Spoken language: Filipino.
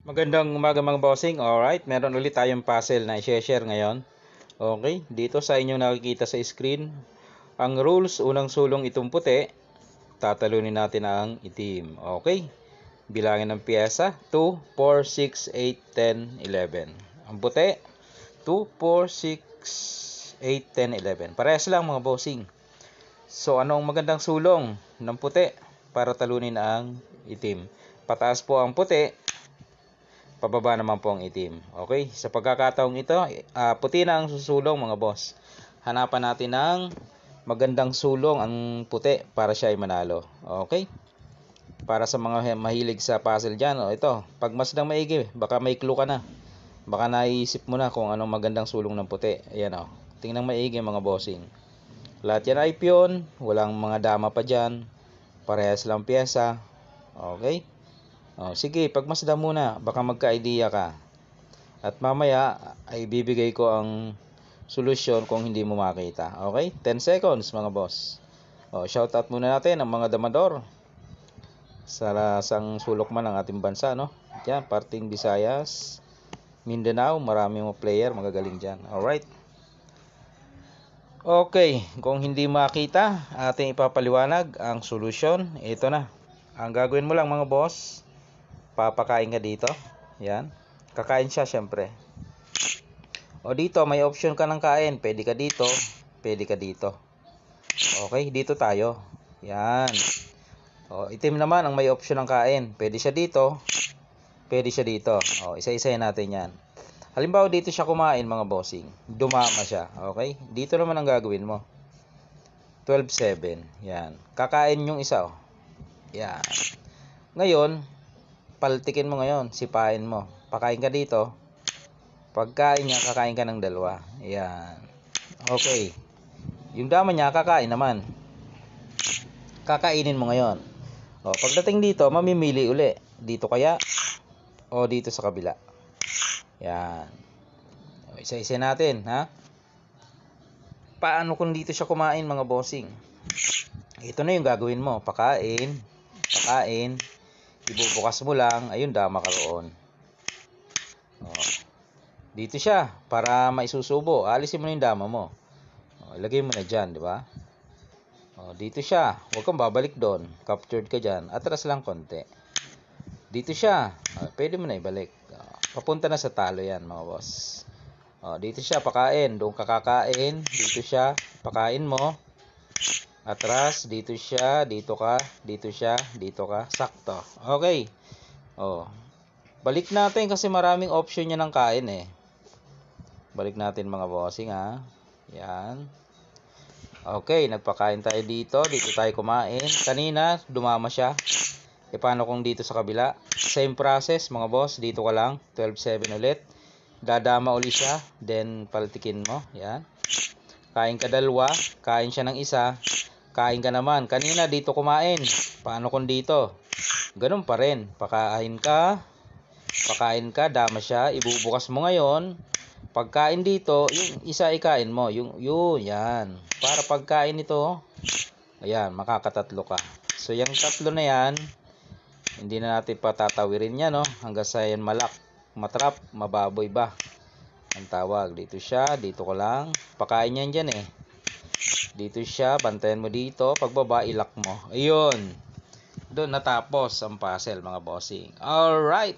Magandang umaga mga bossing. Alright, meron ulit tayong puzzle na i-share ngayon. Okay, dito sa inyong nakikita sa screen, ang rules, unang sulong itong puti, tatalunin natin ang itim. Okay, bilangin ng piyesa, 2, 4, 6, 8, 10, 11. Ang puti, 2, 4, 6, 8, 10, 11. Parehas lang mga bossing. So, anong magandang sulong ng puti para talunin ang itim? Pataas po ang puti, pababa naman po ang itim. Okay? Sa pagkakataong ito, puti na ang susulong mga boss. Hanapan natin ng magandang sulong ang puti para siya ay manalo. Okay? Para sa mga mahilig sa puzzle dyan, ito, pagmasdang maigi, baka may clue ka na. Baka naisip mo na kung anong magandang sulong ng puti. Ayan o. Tingnan maigi mga bossing. Lahat yan ay piyon, walang mga dama pa dyan. Parehas lang pyesa. Okay? Sige, pagmasdan muna, baka magka-idea ka. At mamaya ay bibigay ko ang solusyon kung hindi mo makita. Okay? 10 seconds mga boss. Shoutout muna natin ang mga damador sa sang sulok man ng ating bansa, no? Diyan, parting Visayas, Mindanao, marami mga player magagaling diyan. Alright. Okay, kung hindi makita, ating ipapaliwanag ang solusyon. Ito na. Ang gagawin mo lang mga boss, papakain ka dito. Yan. Kakain siya syempre. O dito, may option ka ng kain. Pwede ka dito. Pwede ka dito. Okay, dito tayo. Yan. Itim naman ang may option ng kain. Pwede siya dito. Pwede siya dito. Isa-isahin natin yan. Halimbawa dito siya kumain mga bossing. Dumama siya. Okay? Dito naman ang gagawin mo. 12-7. Yan. Kakain yung isa. Yan. Ngayon, paltikin mo ngayon, sipain mo. Pakain ka dito. Pagkain niya, kakain ka ng dalawa. Ayan. Okay. Yung dama niya, kakain naman. Kakainin mo ngayon. Pagdating dito, mamimili uli. Dito kaya o dito sa kabila. Ayan. Isa-isa natin, ha? Paano kung dito siya kumain, mga bossing? Ito na yung gagawin mo. Pakain. Pakain. Ibubukas mo lang, ayun, dama ka roon. Dito siya, para maisusubo. Alisin mo na yung dama mo. Ilagay mo na dyan, di ba? Dito siya, huwag kang babalik doon. Captured ka dyan, atras lang konti. Dito siya, pwede mo na ibalik. Papunta na sa talo yan, mga boss. Dito siya, pakain. Doon ka kakain. Dito siya, pakain mo. Atras, dito siya, dito ka, dito siya, dito ka, sakto. Okay. Balik natin kasi maraming option niya ng kain eh. Balik natin mga bossing, ha. Yan. Okay, nagpakain tayo dito, dito tayo kumain. Kanina, dumama siya. Paano kung dito sa kabila? Same process mga boss, dito ka lang, 12-7 ulit. Dadama ulit siya, then paltikin mo. Yan. Kain ka dalawa, kain siya ng isa. Kain ka naman. Kanina dito kumain. Paano kung dito? Ganun pa rin. Pakain ka, dama siya. Ibubukas mo ngayon. Pagkain dito, yung isa ikain mo. Yun, yan. Para pagkain ito, ayan, makakatatlo ka. So, yung tatlo na yan, hindi na natin patatawirin yan, no? Hanggang sa yan matrap, mababoy ba? Ang tawag. Dito siya, dito ko lang. Pakain yan dyan eh. Dito siya, bantayan mo dito. Pagbaba, ilak mo. Ayun. Doon natapos ang puzzle mga bossing. Alright.